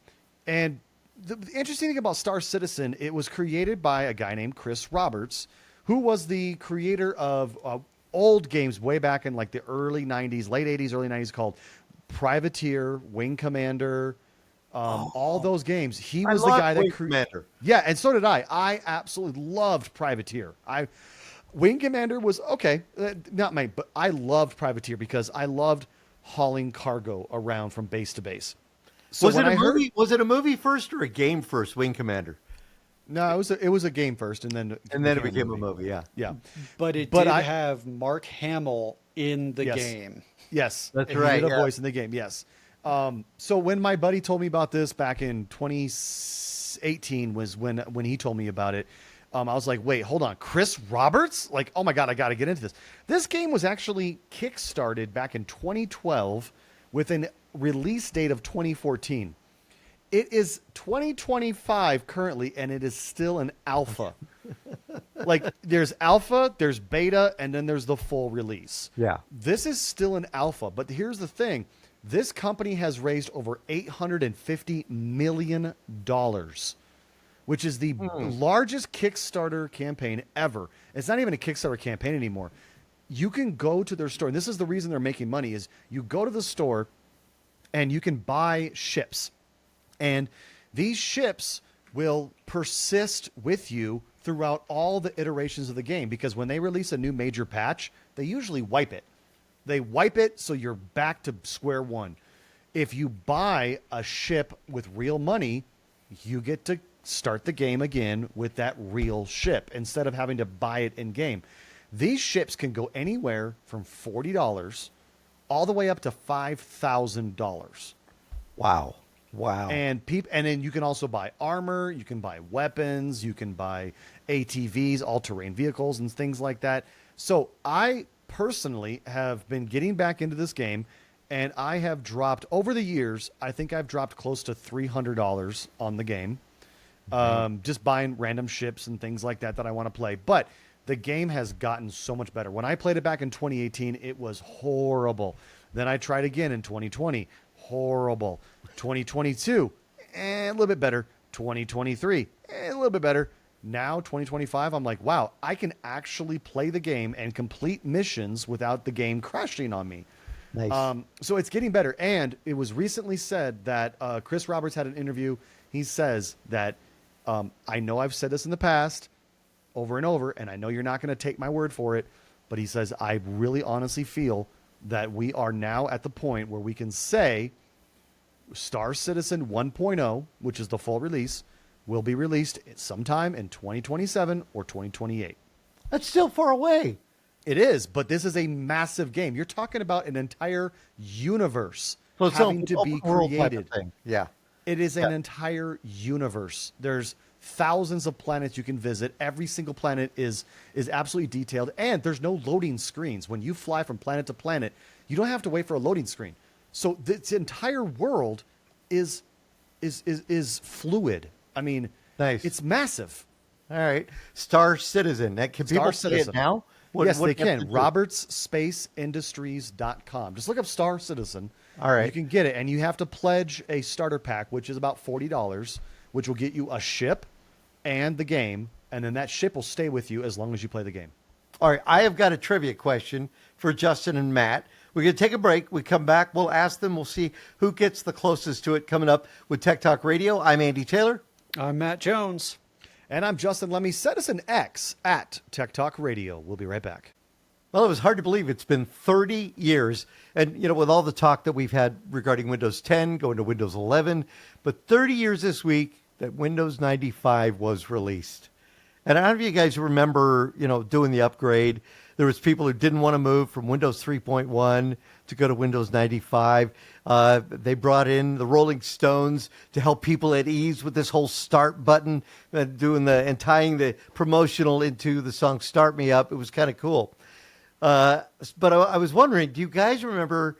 the interesting thing about Star Citizen, it was created by a guy named Chris Roberts, who was the creator of old games way back in like the early 90s, late 80s, early 90s called Privateer, Wing Commander, all those games. He was the guy that Commander. Yeah, and so did I. I absolutely loved Privateer. Wing Commander was okay, not mine, but I loved Privateer because I loved hauling cargo around from base to base. So Was it a movie first or a game first? Wing Commander. No, it was a game first, and then it became a movie. Yeah, yeah. But it did have Mark Hamill in the game. Yes, that's and right. He did a voice in the game. Yes. So when my buddy told me about this back in 2018 was when he told me about it. I was like, wait, hold on, Chris Roberts? Like, oh my God, I got to get into this. This game was actually kickstarted back in 2012 with a release date of 2014. It is 2025 currently, and it is still an alpha. Like, there's alpha, there's beta, and then there's the full release. Yeah. This is still an alpha, but here's the thing. This company has raised over $850 million, which is the largest Kickstarter campaign ever. It's not even a Kickstarter campaign anymore. You can go to their store, and this is the reason they're making money, is you go to the store, and you can buy ships. And these ships will persist with you throughout all the iterations of the game, because when they release a new major patch, they usually wipe it. They wipe it so you're back to square one. If you buy a ship with real money, you get to start the game again with that real ship instead of having to buy it in game. These ships can go anywhere from $40 all the way up to $5,000. Wow. Wow. And then you can also buy armor, you can buy weapons, you can buy ATVs, all-terrain vehicles, and things like that. So I personally have been getting back into this game, and I have dropped over the years. I think I've dropped close to $300 on the game, just buying random ships and things like that I want to play. But the game has gotten so much better. When I played it back in 2018, it was horrible. Then I tried again in 2020. Horrible. 2022, a little bit better. 2023, a little bit better. Now, 2025, I'm like, wow, I can actually play the game and complete missions without the game crashing on me. Nice. So it's getting better. And it was recently said that Chris Roberts had an interview. He says that, I know I've said this in the past over and over, and I know you're not going to take my word for it, but he says, I really honestly feel that we are now at the point where we can say Star Citizen 1.0, which is the full release, will be released sometime in 2027 or 2028. That's still far away. It is, but this is a massive game. You're talking about an entire universe So it's having an to be open world type of created. thing. Yeah. It is an entire universe. There's thousands of planets you can visit. Every single planet is absolutely detailed, and there's no loading screens. When you fly from planet to planet, you don't have to wait for a loading screen. So this entire world is fluid. I mean, Nice. It's massive. All right. Star Citizen. That can people see it now? Yes, they do you have can. to do? RobertsSpaceIndustries.com. Just look up Star Citizen. All right. You can get it, and you have to pledge a starter pack, which is about $40, which will get you a ship and the game, and then that ship will stay with you as long as you play the game. All right. I have got a trivia question for Justin and Matt. We're going to take a break. We come back. We'll ask them. We'll see who gets the closest to it coming up with Tech Talk Radio. I'm Andy Taylor. I'm Matt Jones. And I'm Justin Lemmy. Send us an X at Tech Talk Radio. We'll be right back. Well, it was hard to believe it's been 30 years. And, with all the talk that we've had regarding Windows 10 going to Windows 11, but 30 years this week that Windows 95 was released. And I don't know if you guys remember, doing the upgrade. There was people who didn't want to move from Windows 3.1 to go to Windows 95. They brought in the Rolling Stones to help people at ease with this whole start button, and tying the promotional into the song "Start Me Up." It was kind of cool. But I was wondering, do you guys remember?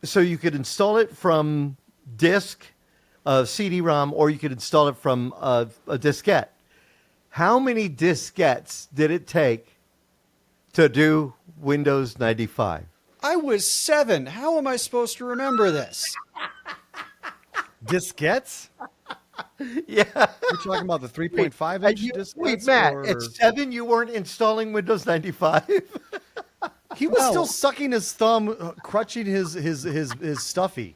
So you could install it from disk, CD-ROM, or you could install it from a diskette. How many diskettes did it take to do Windows 95? I was 7. How am I supposed to remember this? Diskettes? Yeah. You're talking about the 3.5-inch diskettes? Wait, Matt, or... at 7 you weren't installing Windows 95? He was still sucking his thumb, crutching his stuffy.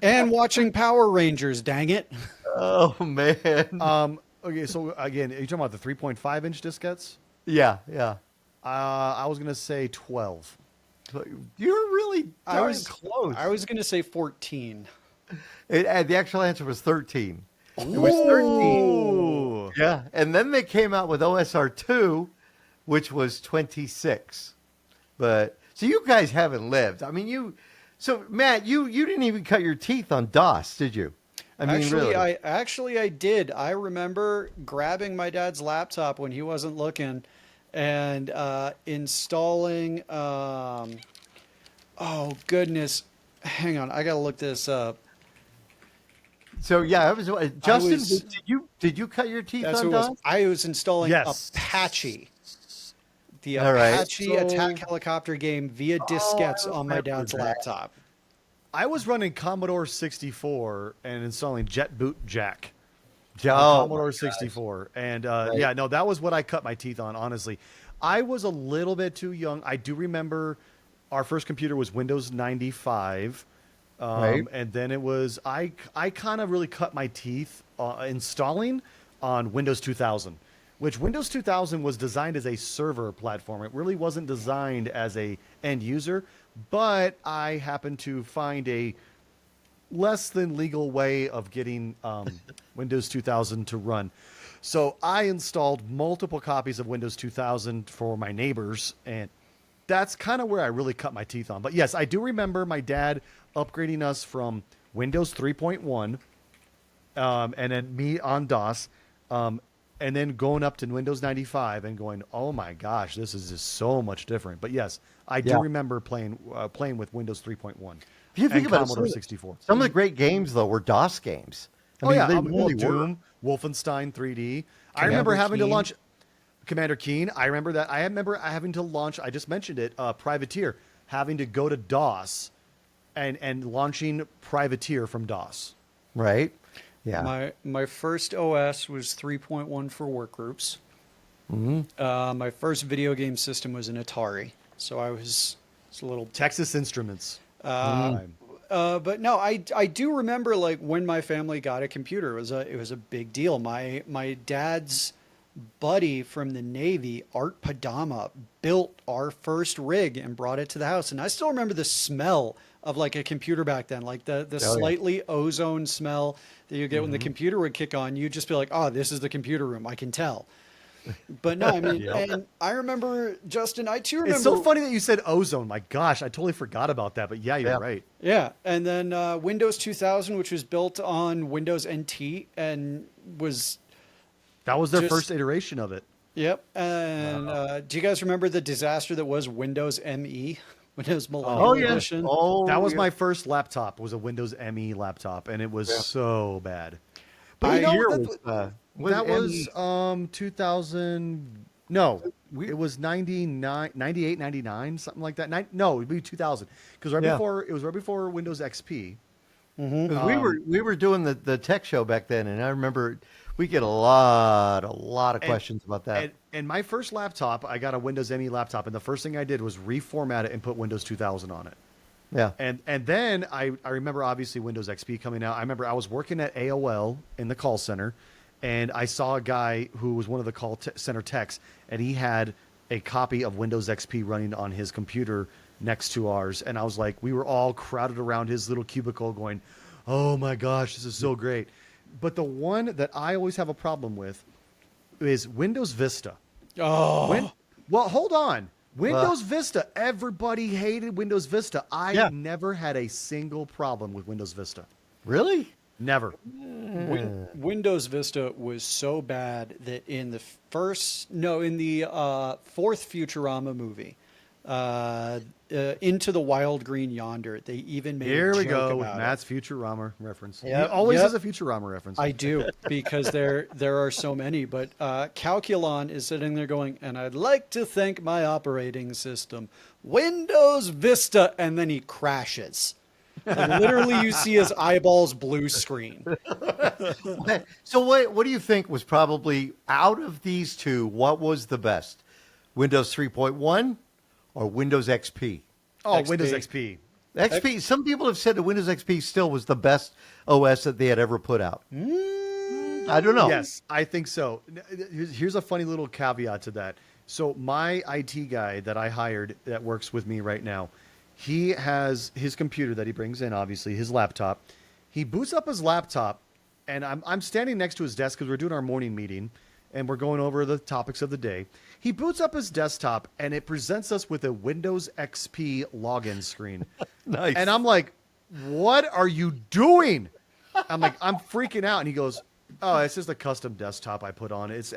And watching Power Rangers, dang it. Oh, man. Okay, so again, are you talking about the 3.5-inch diskettes? Yeah. I was going to say 12. You're really darn close. I was going to say 14. The actual answer was 13. It was 13. Yeah, and then they came out with OSR2, which was 26. But so you guys haven't lived. I mean, So Matt, you didn't even cut your teeth on DOS, did you? I mean, really. I did. I remember grabbing my dad's laptop when he wasn't looking and installing. Oh goodness, hang on, I gotta look this up. So yeah, I was Justin. Did you cut your teeth on DOS? I was installing Apache, the Apache attack helicopter game via diskettes on my dad's laptop. I was running Commodore 64 and installing Jet Boot Jack. Commodore 64. And that was what I cut my teeth on, honestly. I was a little bit too young. I do remember our first computer was Windows 95. And then it was, I kind of really cut my teeth installing on Windows 2000, which Windows 2000 was designed as a server platform. It really wasn't designed as a end user, but I happened to find a less than legal way of getting Windows 2000 to run. So I installed multiple copies of Windows 2000 for my neighbors, and that's kind of where I really cut my teeth on. But yes, I do remember my dad upgrading us from Windows 3.1, and then me on DOS, and then going up to Windows 95 and going, oh my gosh, this is just so much different. But yes, I do remember playing with Windows 3.1 If you think and about Commodore it, 64. some of the great games though were DOS games. I mean, they really were. Doom, Wolfenstein 3D. I remember having to launch Commander Keen. I remember that. I remember having to launch, I just mentioned it, Privateer, having to go to DOS and launching Privateer from DOS. Right. Yeah. My first OS was 3.1 for workgroups. Mm-hmm. My first video game system was an Atari, so it's a little Texas Instruments. But no, I do remember like when my family got a computer. It was a big deal. My dad's buddy from the Navy, Art Padama, built our first rig and brought it to the house, and I still remember the smell of like a computer back then, like the slightly ozone smell that you get when the computer would kick on. You'd just be like, oh, this is the computer room, I can tell. But no, I mean, and I remember, Justin, I too remember. It's so funny that you said ozone. My gosh, I totally forgot about that. But yeah, you're right. Yeah, and then Windows 2000, which was built on Windows NT and that was their first iteration of it. Yep. And do you guys remember the disaster that was Windows ME? Windows Millennium Edition. Oh, that was my first laptop. Was a Windows ME laptop, and it was so bad. But that was 2000. No, it was 99, 98, 99, something like that. No, it'd be 2000 because it was right before Windows XP. Mm-hmm. We were doing the tech show back then, and I remember we get a lot of questions about that. And my first laptop, I got a Windows ME laptop, and the first thing I did was reformat it and put Windows 2000 on it. Yeah. And then I remember obviously Windows XP coming out. I remember I was working at AOL in the call center, and I saw a guy who was one of the call center techs, and he had a copy of Windows XP running on his computer next to ours. And I was like, we were all crowded around his little cubicle going, oh my gosh, this is so great. But the one that I always have a problem with is Windows Vista. Oh. Well, hold on. Windows Vista. Everybody hated Windows Vista. I never had a single problem with Windows Vista. Really? Never. Windows Vista was so bad that in the fourth Futurama movie, Into the Wild Green Yonder, they even made Here a we joke go with about Matt's Futurama reference. Yep. He always has a Futurama reference. I do, because there are so many. But Calculon is sitting there going, and I'd like to thank my operating system, Windows Vista, and then he crashes. And literally, you see his eyeballs blue screen. So what do you think was probably, out of these two, what was the best? Windows 3.1 or Windows XP? Oh, XP. Windows XP. XP. Some people have said that Windows XP still was the best OS that they had ever put out. I don't know. Yes, I think so. Here's a funny little caveat to that. So my IT guy that I hired that works with me right now, he has his computer that he brings in, obviously, his laptop. He boots up his laptop, and I'm standing next to his desk because we're doing our morning meeting, and we're going over the topics of the day. He boots up his desktop, and it presents us with a Windows XP login screen. Nice. And I'm like, what are you doing? I'm like, I'm freaking out. And he goes, oh, it's just a custom desktop I put on. It's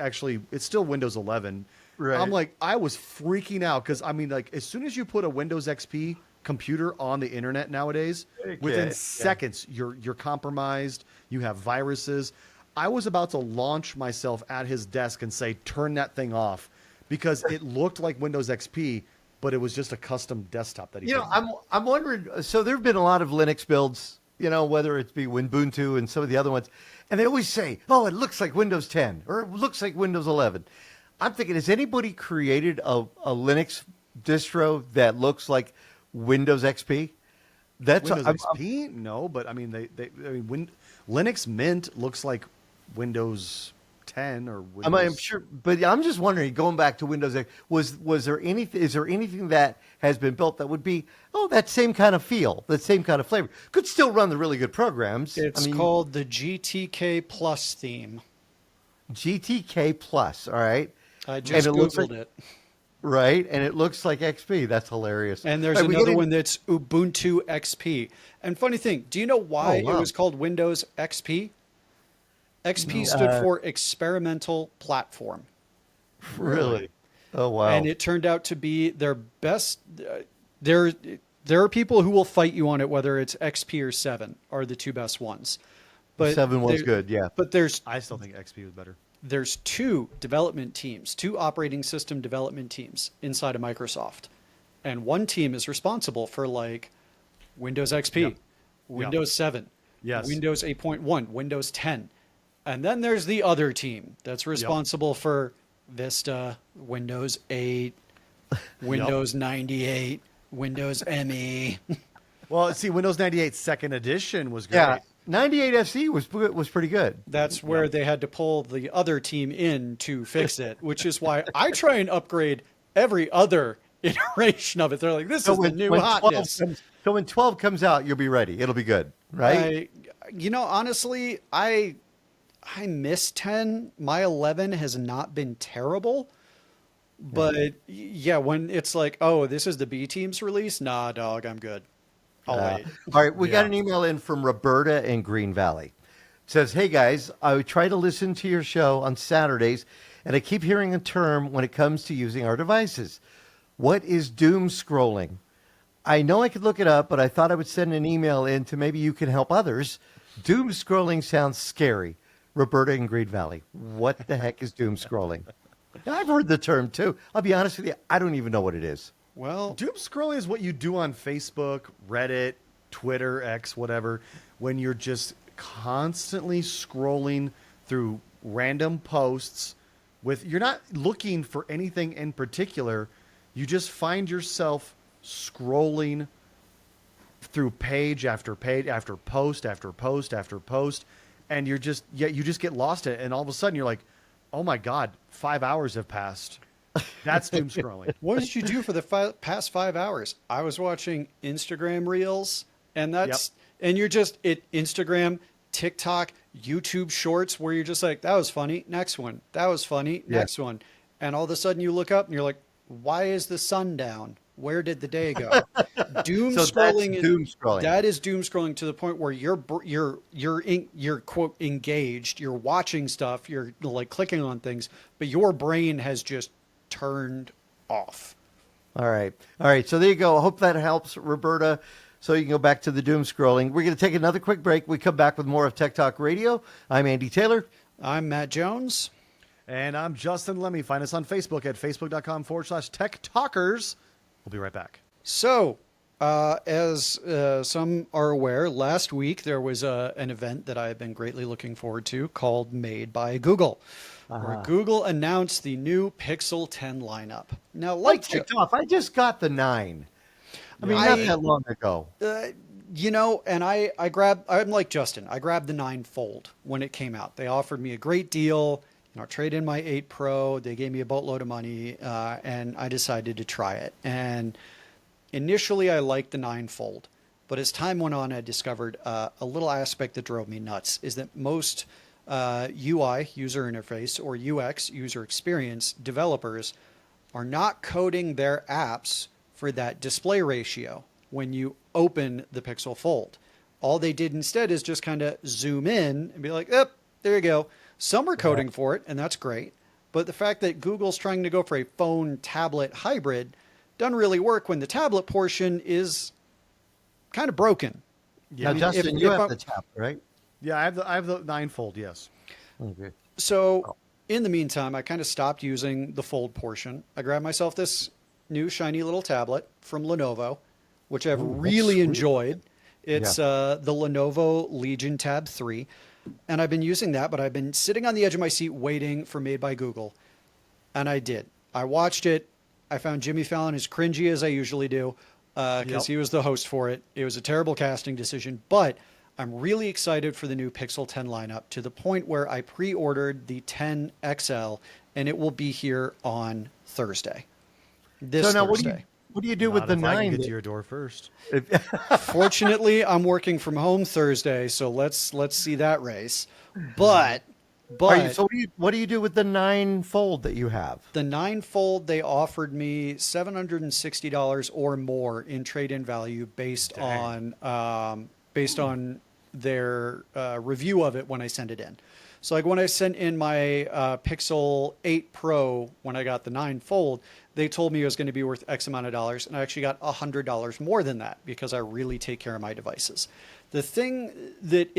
still Windows 11. Right. I'm like, I was freaking out because, I mean, like, as soon as you put a Windows XP computer on the internet nowadays, within seconds, you're compromised. You have viruses. I was about to launch myself at his desk and say, turn that thing off, because it looked like Windows XP, but it was just a custom desktop that he put. I'm wondering, so there have been a lot of Linux builds, whether it be Ubuntu and some of the other ones, and they always say, oh, it looks like Windows 10 or it looks like Windows 11. I'm thinking, has anybody created a Linux distro that looks like Windows XP? That's Windows XP? No, but I mean, Linux Mint looks like Windows 10 or Windows. I'm sure, but I'm just wondering, going back to Windows X, is there anything that has been built that would be, that same kind of feel, that same kind of flavor? Could still run the really good programs. It's called the GTK Plus theme. GTK Plus, all right. I just Googled it. right? And it looks like XP. That's hilarious. And there's All right, we another getting- one that's Ubuntu XP. And funny thing, do you know why Oh, wow. it was called Windows XP? XP stood for Experimental Platform. Really? Oh, wow. And it turned out to be their best. There are people who will fight you on it, whether it's XP or 7 are the two best ones. But 7 was there- good, yeah. But I still think XP was better. there's two development teams, two operating system development teams inside of Microsoft. And one team is responsible for like Windows XP, Yep. Windows 7, Yes. Windows 8.1, Windows 10. And then there's the other team that's responsible for Vista, Windows 8, Windows 98, Windows ME. Well, see, Windows 98 Second Edition was great. Yeah, 98 SE was pretty good. That's where they had to pull the other team in to fix it, which is why I try and upgrade every other iteration of it. They're like, this is the new hotness. So when 12 comes out, you'll be ready. It'll be good, right? Honestly, I miss 10. My 11 has not been terrible. But yeah, when it's like, oh, this is the B team's release, nah, dog, I'm good. I'll wait. All right, we got an email in from Roberta in Green Valley. It says, hey guys, I try to listen to your show on Saturdays, and I keep hearing a term when it comes to using our devices. What is doom scrolling? I know I could look it up, but I thought I would send an email in to maybe you can help others. Doom scrolling sounds scary. Roberta in Green Valley. What the heck is doom scrolling? I've heard the term too. I'll be honest with you, I don't even know what it is. Well, Doom scrolling is what you do on Facebook, Reddit, Twitter, X, whatever, when you're just constantly scrolling through random posts you're not looking for anything in particular. You just find yourself scrolling through page after page after post after post after post, and you just get lost in it, and all of a sudden you're like, oh my God, 5 hours have passed. That's doom scrolling. what did you do for the past 5 hours? I was watching Instagram Reels, and and you're just Instagram, TikTok, YouTube Shorts, where you're just like, that was funny, next one. That was funny, next one. And all of a sudden you look up and you're like, why is the sun down? Where did the day go? Doom So scrolling. that's doom scrolling. That is doom scrolling to the point where you're quote engaged. You're watching stuff. You're like clicking on things, but your brain has just turned off. All right. So there you go. I hope that helps, Roberta. So you can go back to the doom scrolling. We're going to take another quick break. We come back with more of Tech Talk Radio. I'm Andy Taylor. I'm Matt Jones. And I'm Justin Lemmy. Find us on Facebook at facebook.com/Tech Talkers. We'll be right back. So, as some are aware, last week there was an event that I have been greatly looking forward to called Made by Google, where Google announced the new Pixel 10 lineup. Now, Like ticked off. I just got the 9. I mean, not that long ago. And I'm like Justin. I grabbed the 9 Fold when it came out. They offered me a great deal. Trade in my 8 Pro. They gave me a boatload of money, and I decided to try it. And initially, I liked the 9 Fold. But as time went on, I discovered a little aspect that drove me nuts, is that most UI, user interface, or UX, user experience, developers are not coding their apps for that display ratio when you open the Pixel Fold. All they did instead is just kind of zoom in and be like, oh, there you go. Some are coding for it, and that's great. But the fact that Google's trying to go for a phone-tablet hybrid doesn't really work when the tablet portion is kind of broken. Now, Justin, you have the tab, right? Yeah, I have the 9 Fold, yes. Okay. So in the meantime, I kind of stopped using the Fold portion. I grabbed myself this new shiny little tablet from Lenovo, which I've really enjoyed. It's the Lenovo Legion Tab 3. And I've been using that, but I've been sitting on the edge of my seat waiting for Made by Google. And I did. I watched it. I found Jimmy Fallon as cringy as I usually do because he was the host for it. It was a terrible casting decision, but I'm really excited for the new Pixel 10 lineup to the point where I pre-ordered the 10 XL, and it will be here on Thursday. This Thursday. What do you do with Not the if I can 9? get to your door first. Fortunately, I'm working from home Thursday, so let's see that race. But But So what do you do with the 9 Fold that you have? the 9 Fold, they offered me $760 or more in trade-in value based on their review of it when I send it in. So like when I sent in my Pixel 8 Pro when I got the 9 Fold, they told me it was going to be worth X amount of dollars, and I actually got $100 more than that because I really take care of my devices. The thing that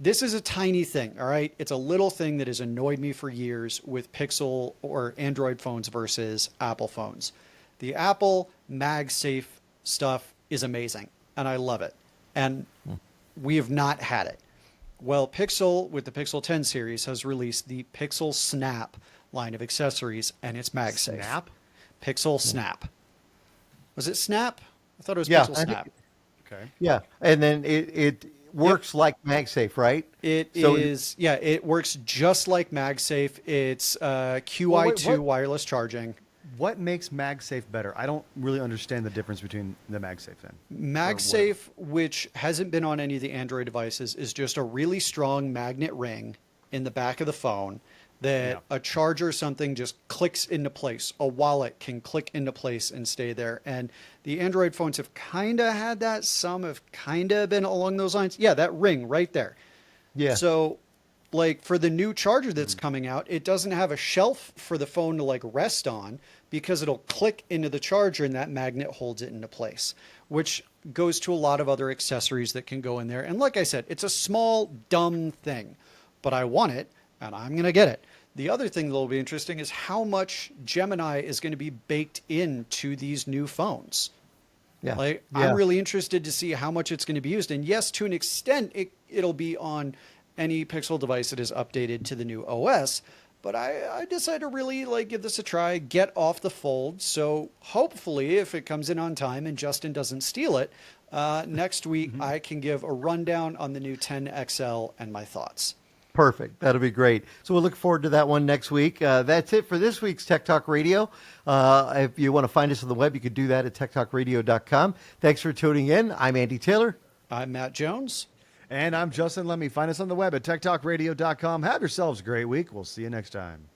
this is a tiny thing, all right? It's a little thing that has annoyed me for years with Pixel or Android phones versus Apple phones. The Apple MagSafe stuff is amazing, and I love it. And we have not had it. Well, Pixel, with the Pixel 10 series, has released the Pixel Snap line of accessories, and it's MagSafe. Snap? Pixel Snap. Was it Snap? I thought it was Yeah, Pixel I Snap. think- Okay. Yeah, and then it works like MagSafe, right? It So it works just like MagSafe. It's QI2 what? wireless charging. What makes MagSafe better? I don't really understand the difference between the MagSafe then. MagSafe, which hasn't been on any of the Android devices, is just a really strong magnet ring in the back of the phone that a charger or something just clicks into place. A wallet can click into place and stay there. And the Android phones have kind of had that. Some have kind of been along those lines. Yeah, that ring right there. Yeah. So, like for the new charger that's coming out, it doesn't have a shelf for the phone to like rest on because it'll click into the charger and that magnet holds it into place, which goes to a lot of other accessories that can go in there. And like I said, it's a small, dumb thing, but I want it and I'm going to get it. The other thing that will be interesting is how much Gemini is going to be baked into these new phones. Yeah. Like, Yeah. I'm really interested to see how much it's going to be used. And yes, to an extent, it'll be on any Pixel device that is updated to the new OS. But I decided to really like give this a try, get off the Fold. So hopefully, if it comes in on time and Justin doesn't steal it, next week I can give a rundown on the new 10 XL and my thoughts. Perfect. That'll be great. So we'll look forward to that one next week. That's it for this week's Tech Talk Radio. If you want to find us on the web, you can do that at techtalkradio.com. Thanks for tuning in. I'm Andy Taylor. I'm Matt Jones. And I'm Justin Lemmy. Find us on the web at techtalkradio.com. Have yourselves a great week. We'll see you next time.